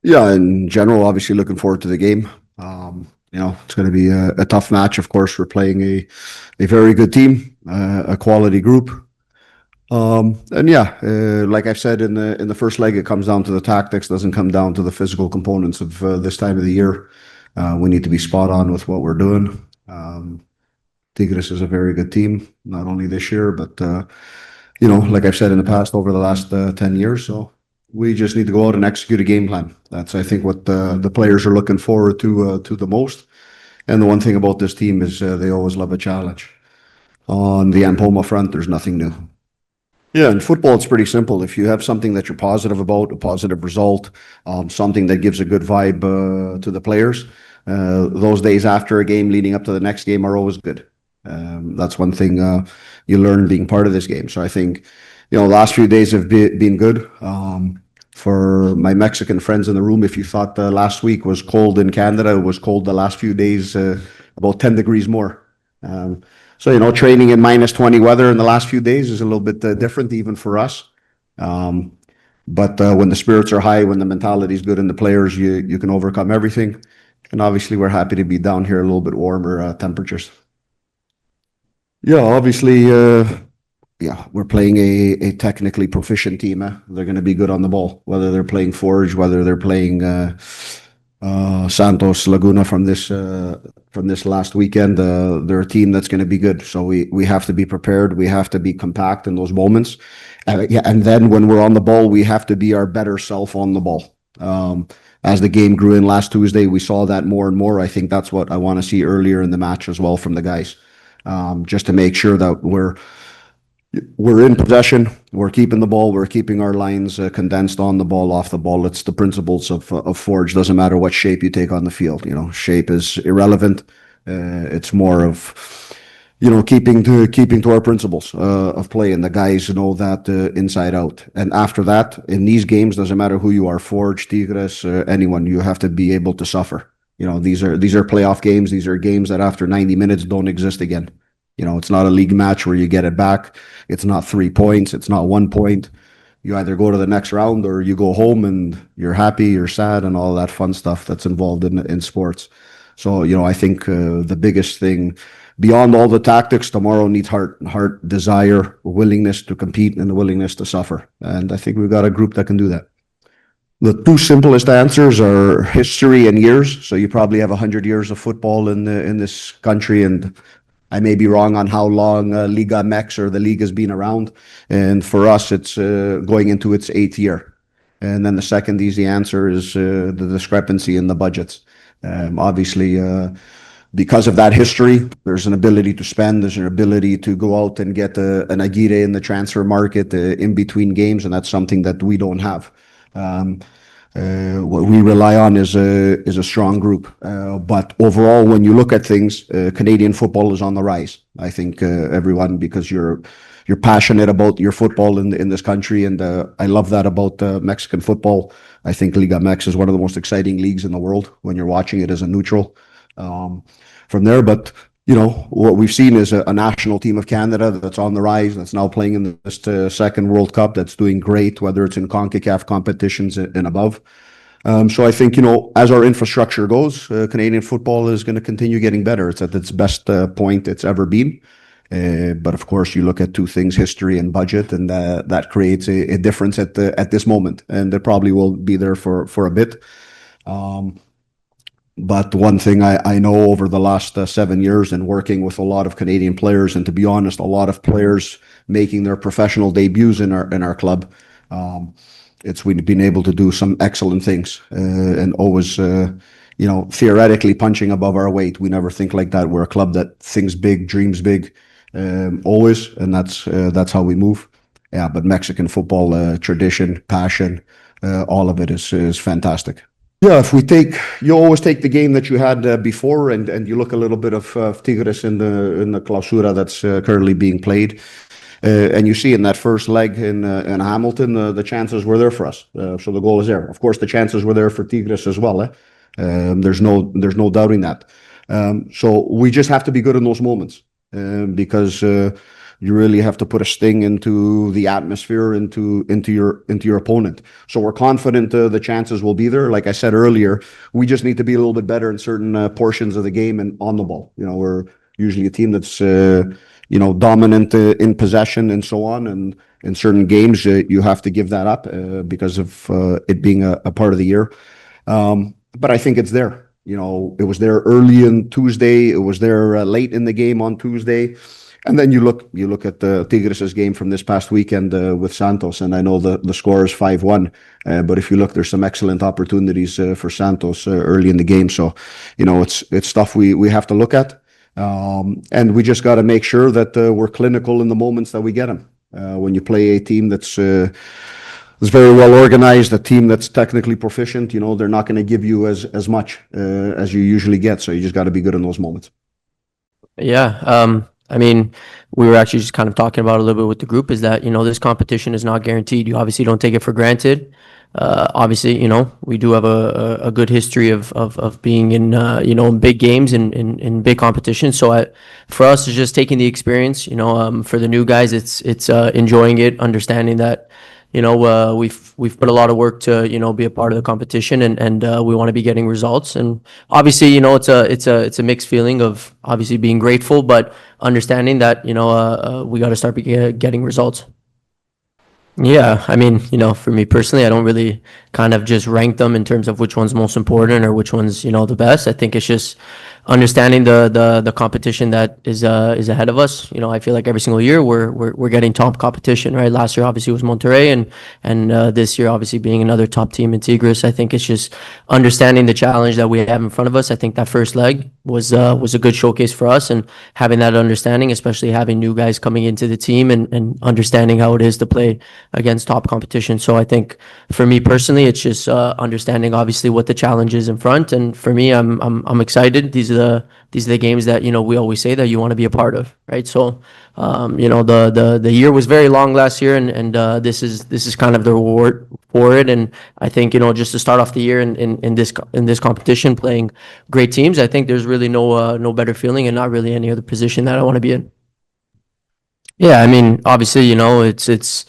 Yeah, in general, obviously looking forward to the game. It's going to be a tough match. Of course, we're playing a very good team, a quality group. And yeah, like I've said in the first leg, it comes down to the tactics. Doesn't come down to the physical components of this time of the year. We need to be spot on with what we're doing. Tigres is a very good team, not only this year, but like I've said in the past, over the last 10 years. So we just need to go out and execute a game plan. That's, I think, what the players are looking forward to the most. And the one thing about this team is they always love a challenge. On the Ampoma front, there's nothing new. Yeah, in football, it's pretty simple. If you have something that you're positive about, a positive result, something that gives a good vibe to the players, those days after a game leading up to the next game are always good. That's one thing you learn being part of this game. So I think, last few days have been good. For my Mexican friends in the room, if you thought the last week was cold in Canada, it was cold the last few days, about 10 degrees more. So, training in -20 weather in the last few days is a little bit different even for us. But when the spirits are high, when the mentality is good in the players, you can overcome everything. And obviously, we're happy to be down here a little bit warmer temperatures. Yeah, obviously, we're playing a technically proficient team. They're going to be good on the ball, whether they're playing Forge, whether they're playing Santos Laguna from this last weekend. They're a team that's going to be good. So we have to be prepared. We have to be compact in those moments. And then when we're on the ball, we have to be our better self on the ball. As the game grew in last Tuesday, we saw that more and more. I think that's what I want to see earlier in the match as well from the guys. Just to make sure that we're in possession, we're keeping the ball, we're keeping our lines condensed on the ball, off the ball. It's the principles of Forge. Doesn't matter what shape you take on the field. Shape is irrelevant. It's more of keeping to our principles of play, and the guys know that inside out. And after that, in these games, doesn't matter who you are, Forge, Tigres, anyone, you have to be able to suffer. These are playoff games. These are games that after 90 minutes don't exist again. It's not a league match where you get it back. It's not 3 points. It's not 1 point. You either go to the next round or you go home and you're happy, you're sad, and all that fun stuff that's involved in sports. So, I think the biggest thing beyond all the tactics tomorrow needs heart, desire, willingness to compete, and the willingness to suffer. And I think we've got a group that can do that. The two simplest answers are history and years. So you probably have 100 years of football in this country, and I may be wrong on how long Liga MX or the league has been around. And for us, it's going into its 8th year. And then the second easy answer is the discrepancy in the budgets. Obviously, because of that history, there's an ability to spend, there's an ability to go out and get an Aguirre in the transfer market in between games, and that's something that we don't have. What we rely on is a strong group. But overall, when you look at things, Canadian football is on the rise. I think everyone, because you're passionate about your football in this country, and I love that about Mexican football. I think Liga MX is one of the most exciting leagues in the world when you're watching it as a neutral. From there, but what we've seen is a national team of Canada that's on the rise, that's now playing in this second World Cup, that's doing great, whether it's in CONCACAF competitions and above. So I think, as our infrastructure goes, Canadian football is going to continue getting better. It's at its best point it's ever been. But of course, you look at two things, history and budget, and that creates a difference at this moment. And it probably will be there for a bit. But one thing I know over the last 7 years and working with a lot of Canadian players, and to be honest, a lot of players making their professional debuts in our club, we've been able to do some excellent things and always, theoretically punching above our weight. We never think like that. We're a club that thinks big, dreams big, always, and that's how we move. Yeah, but Mexican football tradition, passion, all of it is fantastic. Yeah, you always take the game that you had before, and you look a little bit of Tigres in the clausura that's currently being played, and you see in that first leg in Hamilton, the chances were there for us. So the goal is there. Of course, the chances were there for Tigres as well. There's no doubting that. So we just have to be good in those moments because You really have to put a sting into the atmosphere, into your opponent. So we're confident the chances will be there. Like I said earlier, we just need to be a little bit better in certain portions of the game and on the ball. We're usually a team that's dominant in possession and so on. And in certain games, you have to give that up because of it being a part of the year. But I think it's there. It was there early in Tuesday. It was there late in the game on Tuesday. And then you look at the Tigres' game from this past weekend with Santos, and I know the score is 5-1. But if you look, there's some excellent opportunities for Santos early in the game. So, it's stuff we have to look at. And we just got to make sure that we're clinical in the moments that we get them. When you play a team that's very well organized, a team that's technically proficient, they're not going to give you as much as you usually get. So you just got to be good in those moments. Yeah. I mean, we were actually just kind of talking about a little bit with the group is that, this competition is not guaranteed. You obviously don't take it for granted. Obviously, we do have a good history of being in big games and in big competitions. So for us, it's just taking the experience. For the new guys, it's enjoying it, understanding that we've put a lot of work to be a part of the competition, and we want to be getting results. And obviously, it's a mixed feeling of obviously being grateful, but understanding that we got to start getting results. Yeah, I mean, for me personally, I don't really kind of just rank them in terms of which one's most important or which one's, the best. I think it's just understanding the competition that is ahead of us. I feel like every single year we're getting top competition, right? Last year obviously was Monterrey, and this year obviously being another top team in Tigres. I think it's just understanding the challenge that we have in front of us. I think that first leg was a good showcase for us, and having that understanding, especially having new guys coming into the team and understanding how it is to play against top competition. So I think for me personally, it's just understanding obviously what the challenge is in front. And for me, I'm excited. These are the games that we always say that you want to be a part of, right? So the year was very long last year, and this is kind of the reward for it. And I think just to start off the year in this competition, playing great teams, I think there's really no better feeling, and not really any other position that I want to be in. Yeah, I mean, obviously, it's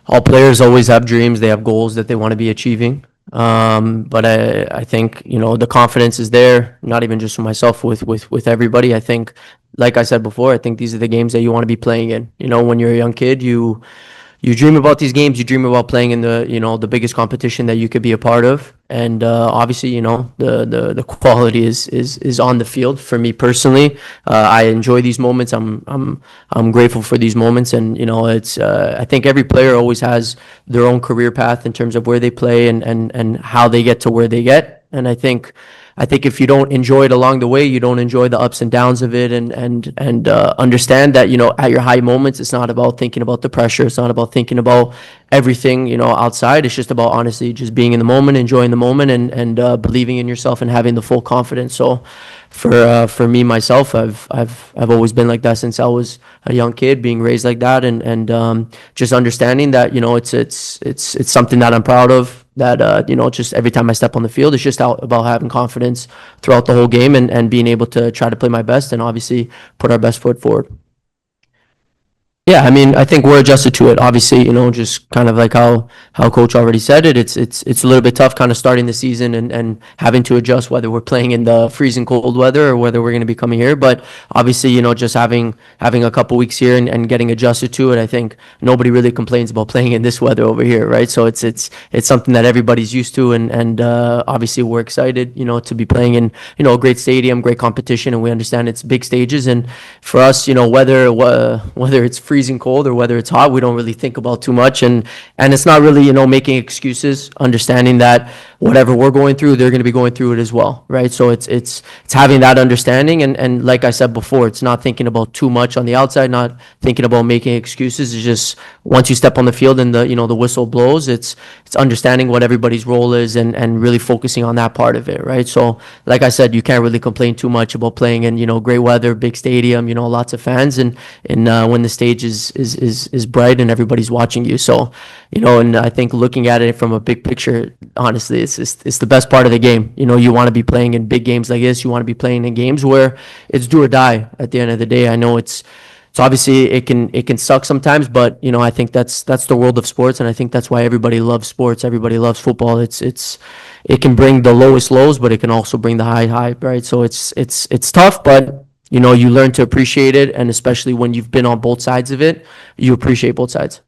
all players always have dreams. They have goals that they want to be achieving. But I think, the confidence is there, not even just for myself, with everybody. I think, like I said before, I think these are the games that you want to be playing in. When you're a young kid, you dream about these games. You dream about playing in the biggest competition that you could be a part of. And obviously, the quality is on the field. For me personally, I enjoy these moments. I'm grateful for these moments, and it's I think every player always has their own career path in terms of where they play and how they get to where they get. And I think if you don't enjoy it along the way, you don't enjoy the ups and downs of it, and understand that at your high moments, it's not about thinking about the pressure. It's not about thinking about everything outside. It's just about honestly just being in the moment, enjoying the moment, and believing in yourself and having the full confidence. So for me myself, I've always been like that since I was a young kid, being raised like that, and just understanding that it's something that I'm proud of. That just every time I step on the field, it's just about having confidence throughout the whole game, and being able to try to play my best, and obviously put our best foot forward. Yeah, I mean, I think we're adjusted to it. Obviously, just kind of like how coach already said it. It's a little bit tough kind of starting the season and having to adjust whether we're playing in the freezing cold weather or whether we're going to be coming here. But obviously, just having a couple weeks here and getting adjusted to it, I think nobody really complains about playing in this weather over here, right? So it's something that everybody's used to, and obviously we're excited, to be playing in a great stadium, great competition, and we understand it's big stages. And for us, whether it's freezing cold or whether it's hot, we don't really think about too much, and it's not really making excuses, understanding that whatever we're going through, they're going to be going through it as well, right? So it's having that understanding, and like I said before, it's not thinking about too much on the outside, not thinking about making excuses. It's just once you step on the field and the whistle blows, it's understanding what everybody's role is, and really focusing on that part of it, right? So like I said, you can't really complain too much about playing in great weather, big stadium, lots of fans, and when the stage is bright and everybody's watching you. So and I think looking at it from a big picture, honestly, it's the best part of the game. You want to be playing in big games like this. You want to be playing in games where it's do or die at the end of the day. I know it's So obviously it can suck sometimes, but I think that's the world of sports, and I think that's why everybody loves sports. Everybody loves football. It can bring the lowest lows, but it can also bring the high, right? So it's tough, but you learn to appreciate it, and especially when you've been on both sides of it, you appreciate both sides.